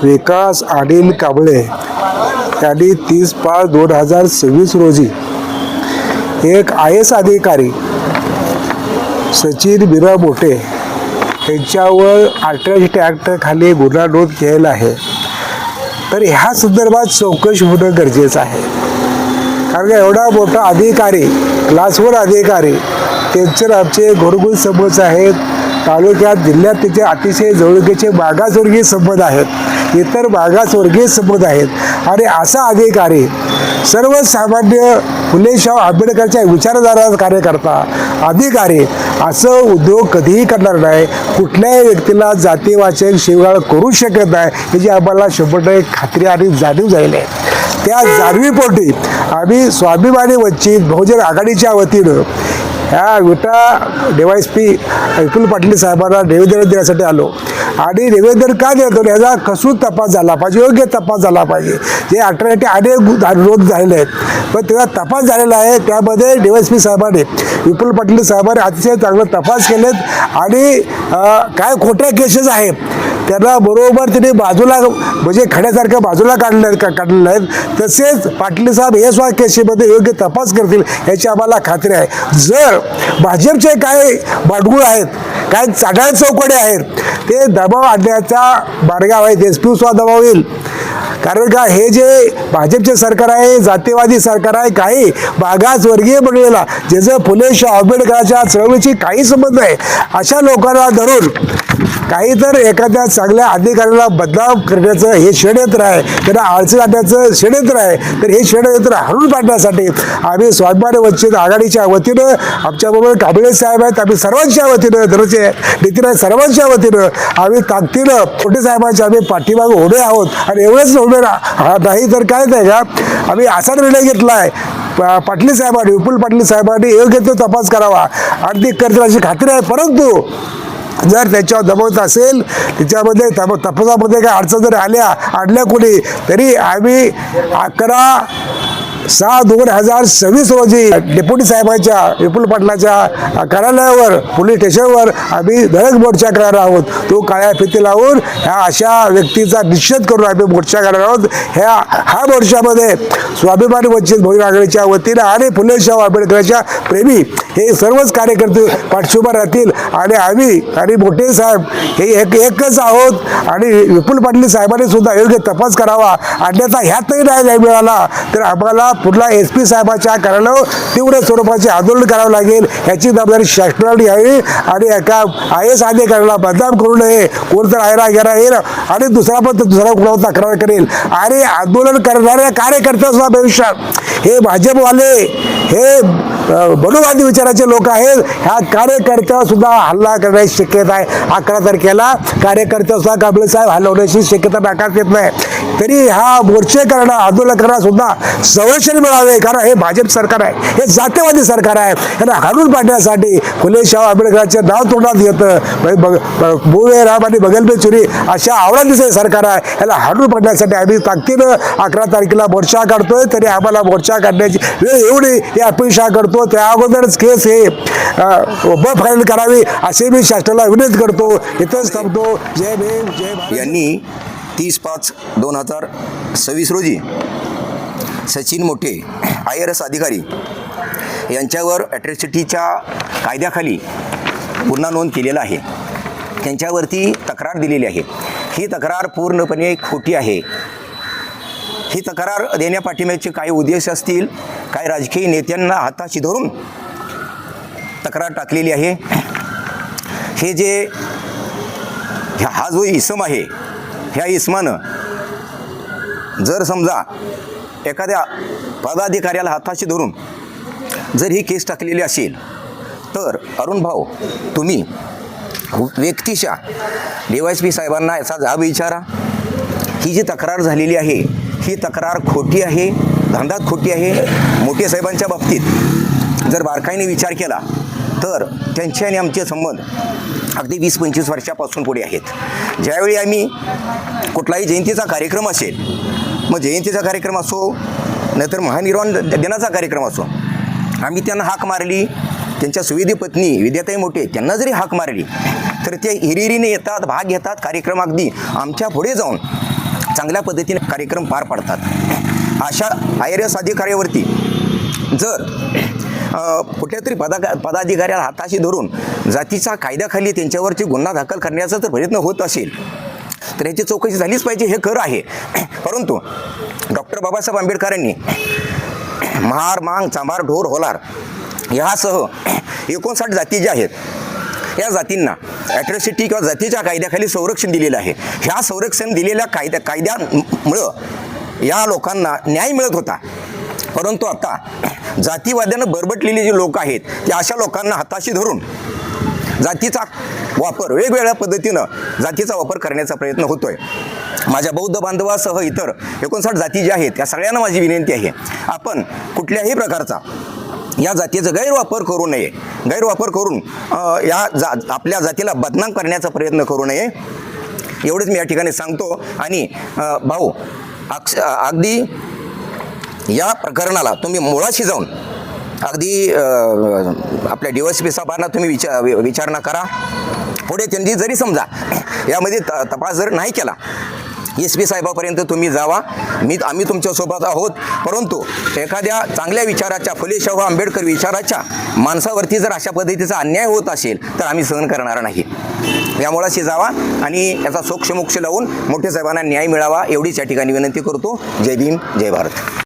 विकास अनिल कांबळे यांनी 30/5/2026 रोजी एक IAS अधिकारी सचिन बिरा मोठे यांच्यावर अट्रॉसिटी ॲक्ट खाली गुन्हा नोंद केलेला आहे. तर ह्या संदर्भात चौकशी होणं गरजेचं आहे. कारण का एवढा मोठा अधिकारी, क्लास 1 अधिकारी, त्यांचे आमचे घरगुती संबंध आहेत. तालुक्यात, जिल्ह्यात त्याचे अतिशय जवळकीचे मागासवर्गीय संबंध आहेत, इतर मागासवर्गीय संबंध आहेत. आणि असा अधिकारी सर्वसामान्य फुले शाहू आंबेडकरच्या विचारधाराचा कार्यकर्ता अधिकारी असं उद्योग कधीही करणार नाही. कुठल्याही व्यक्तीला जातीवाचक शिवीगाळ करू शकत नाही, याची आम्हाला 100% खात्री आणि जाणीव झालेली आहे. त्या जाणीवीपोटी आम्ही स्वाभिमानी वंचित बहुजन आघाडीच्या वतीनं ह्या विटा DYSP विपुल पाटील साहेबांना निवेदन देण्यासाठी आलो. आणि निवेदन का देतो, ह्याचा कसून तपास झाला पाहिजे, योग्य तपास झाला पाहिजे. जे अट्रॉसिटी अनेक नोंद झालेले आहेत, पण त्याचा तपास झालेला आहे. त्यामध्ये DYSP साहेबांनी, विपुल पाटील साहेबांनी अतिशय चांगला तपास केलेत. आणि काय खोट्या केसेस आहेत त्यांना बरोबर त्यांनी बाजूला, म्हणजे खड्यासारख्या बाजूला काढलेलं आहेत. तसेच पाटील साहेब हे सुद्धा केसेसमध्ये योग्य तपास करतील याची आम्हाला खात्री आहे. जर भाजपचे काय भांडगुळ आहेत, काय चाटाळ चौकडे आहेत, ते दबाव आणण्याचा मार्गाव आहे. SP सुद्धा दबाव येईल. कारण का हे जे भाजपचे सरकार आहे, जातीवादी सरकार आहे, काही मागासवर्गीय बनलेला, ज्याचं फुले शाहू आंबेडकरांच्या चळवळीची काही संबंध आहे, अशा लोकांना धरून काही तर एखाद्या चांगल्या अधिकाऱ्याला बदनाम करण्याचं हे षडयंत्र आहे, त्यांना आळसी आणण्याचं षडयंत्र आहे. तर हे षडयंत्र हळून पाडण्यासाठी आम्ही स्वाभिमानी वंचित आघाडीच्या वतीनं, आमच्याबरोबर कांबळे साहेब आहेत, आम्ही सर्वांच्या वतीनं, धनचे नितीन आहे, सर्वांच्या वतीनं आम्ही ताकदीनं मोठे साहेबांच्या आम्ही पाठीमागे उभे आहोत. आणि एवढंच उभे नाही तर काय नाही का, आम्ही असा निर्णय घेतला आहे, पाटील साहेबांनी, विपुल पाटील साहेबांनी योग्य तो तपास करावा आणि ती करतील अशी खात्री आहे. परंतु जर त्याच्यावर दबाव असेल, त्याच्यामध्ये तपासामध्ये काय अडचण जर आणल्या कोणी, तरी आम्ही 11/6/2026 रोजी डेप्युटी साहेबांच्या, विपुल पाटलाच्या कार्यालयावर, पोलीस स्टेशनवर आम्ही धडक मोर्चा करणार आहोत. तो काळ्या फिती लावून ह्या अशा व्यक्तीचा निषेध करून आम्ही मोर्चा करणार आहोत. हा मोर्चामध्ये स्वाभिमानी वंचित बहुजन आघाडीच्या वतीनं आणि फुले शाहू आंबेडकरांच्या प्रेमी हे सर्वच कार्यकर्ते पाठिंबा राहतील. आणि आम्ही आणि मोठे साहेब हे एकच आहोत. आणि विपुल पाटील साहेबांनी सुद्धा योग्य तपास करावा. अन्यथा ह्यातही नाही मिळाला तर आम्हाला पुन्हा SP साहेबांच्या कार्यालयावर तीव्र स्वरूपाचे आंदोलन करावं लागेल. याची जबाबदारी शासनाने घ्यावी. आणि एका IAS अधिकाऱ्याला बदनाम करू नये. कोणतर आयरा गेरा येईल आणि दुसरा कुणावर तक्रार करेल. आणि आंदोलन करणाऱ्या कार्यकर्त्याचा भविष्यात हे भाजपवाले, हे बनुवादी विचाराचे लोक आहेत, ह्या कार्यकर्त्यावर सुद्धा हल्ला करण्याची शक्यता आहे. 11 तारखेला कार्यकर्त्यावर सुद्धा कांबळे साहेब हल्ला शक्यता नाकारता येत नाही. तरी हा मोर्चे करणं, आंदोलन करणं सुद्धा संरक्षण मिळावे. कारण हे भाजप सरकार आहे, हे जातीवादी सरकार आहे. यांना हाणून पाडण्यासाठी फुले शाहू आंबेडकरांचे नाव तोंडात येतं, भूवे राम आणि बगलबे चुरी अशा आवडतीचे सरकार आहे. याला हाणून पाडण्यासाठी आम्ही ताकदीनं 11 तारखेला मोर्चा काढतोय. तरी आम्हाला मोर्चा काढण्याची वेळ एवढी ही अपेक्षा करतो. त्या अगोदरच केस हे फाईल करावी असे मी शासनाला विनंती करतो. इथंच थांबतो. जय भीम, जय भारत. यांनी 30/5/2026 रोजी सचिन मोठे IRS अधिकारी यांच्यावर अट्रॉसिटीच्या कायद्याखाली गुन्हा नोंद केलेला आहे. त्यांच्यावरती तक्रार दिलेली आहे. ही तक्रार पूर्णपणे खोटी आहे. ही तक्रार देण्यापाठीमागचे काही उद्देश असतील, काही राजकीय नेत्यांना हाताशी धरून तक्रार टाकलेली आहे. हा जो इसम आहे, ह्या इसमानं जर समजा एखाद्या पदाधिकाऱ्याला हाताशी धरून जर ही केस टाकलेली असेल, तर अरुण भाऊ तुम्ही व्यक्तिशः DYSP साहेबांना याचा जाब विचारा. ही जी तक्रार झालेली आहे, ही तक्रार खोटी आहे, धांदात खोटी आहे. मोठे साहेबांच्या बाबतीत जर बारकाईने विचार केला तर त्यांचे आणि आमचे संबंध अगदी 20-25 वर्षापासून पुढे आहेत. ज्यावेळी आम्ही कुठलाही जयंतीचा कार्यक्रम असेल, मग जयंतीचा कार्यक्रम असो नाहीतर महानिर्वाण दिनाचा कार्यक्रम असो, आम्ही त्यांना हाक मारली. त्यांच्या सुविधी पत्नी विद्याताई मोठे त्यांना जरी हाक मारली तर ते हिरिरीने येतात, भाग घेतात. कार्यक्रम अगदी आमच्या पुढे जाऊन चांगल्या पद्धतीने कार्यक्रम पार पाडतात. अशा IRS अधिकाऱ्यावरती जर कुठल्या तरी पदाधिकाऱ्याला हाताशी धरून जातीच्या कायद्याखाली त्यांच्यावरती गुन्हा दाखल करण्याचा जर प्रयत्न होत असेल तर याची चौकशी झालीच पाहिजे, हे खरं आहे. परंतु डॉक्टर बाबासाहेब आंबेडकरांनी महार, मांग, चांभार, ढोर, होलार ह्यासह 59 जाती ज्या आहेत या जातींना ॲट्रॉसिटी किंवा जातीच्या कायद्याखाली संरक्षण दिलेलं आहे. ह्या संरक्षण दिलेल्या कायद्यामुळं या लोकांना न्याय मिळत होता. परंतु आता जातीवाद्यानं बरबटलेली जी लोक आहेत ते अशा लोकांना हाताशी धरून जातीचा वापर वेगवेगळ्या पद्धतीनं जातीचा वापर करण्याचा प्रयत्न होतोय. माझ्या बौद्ध बांधवासह इतर 59 जाती ज्या आहेत त्या सगळ्यांना माझी विनंती आहे, आपण कुठल्याही प्रकारचा या जातीचा गैरवापर करू नये. गैरवापर करून आपल्या जातीला बदनाम करण्याचा प्रयत्न करू नये, एवढंच मी या ठिकाणी सांगतो. आणि भाऊ, अगदी या प्रकरणाला तुम्ही मुळाशी जाऊन अगदी आपल्या DSP साहेबांना तुम्ही विचारणा करा. पुढे त्यांनी जरी समजा यामध्ये तपास जर नाही केला SP साहेबापर्यंत तुम्ही जावा, आम्ही तुमच्यासोबत आहोत. परंतु एखाद्या चांगल्या विचाराच्या, फुले शाहू आंबेडकर विचाराच्या माणसावरती जर अशा पद्धतीचा अन्याय होत असेल तर आम्ही सहन करणार नाही. या मुळाशी जावा आणि याचा सोक्ष मोक्ष लावून मोठे साहेबांना न्याय मिळावा एवढीच या ठिकाणी विनंती करतो. जय भीम, जय भारत.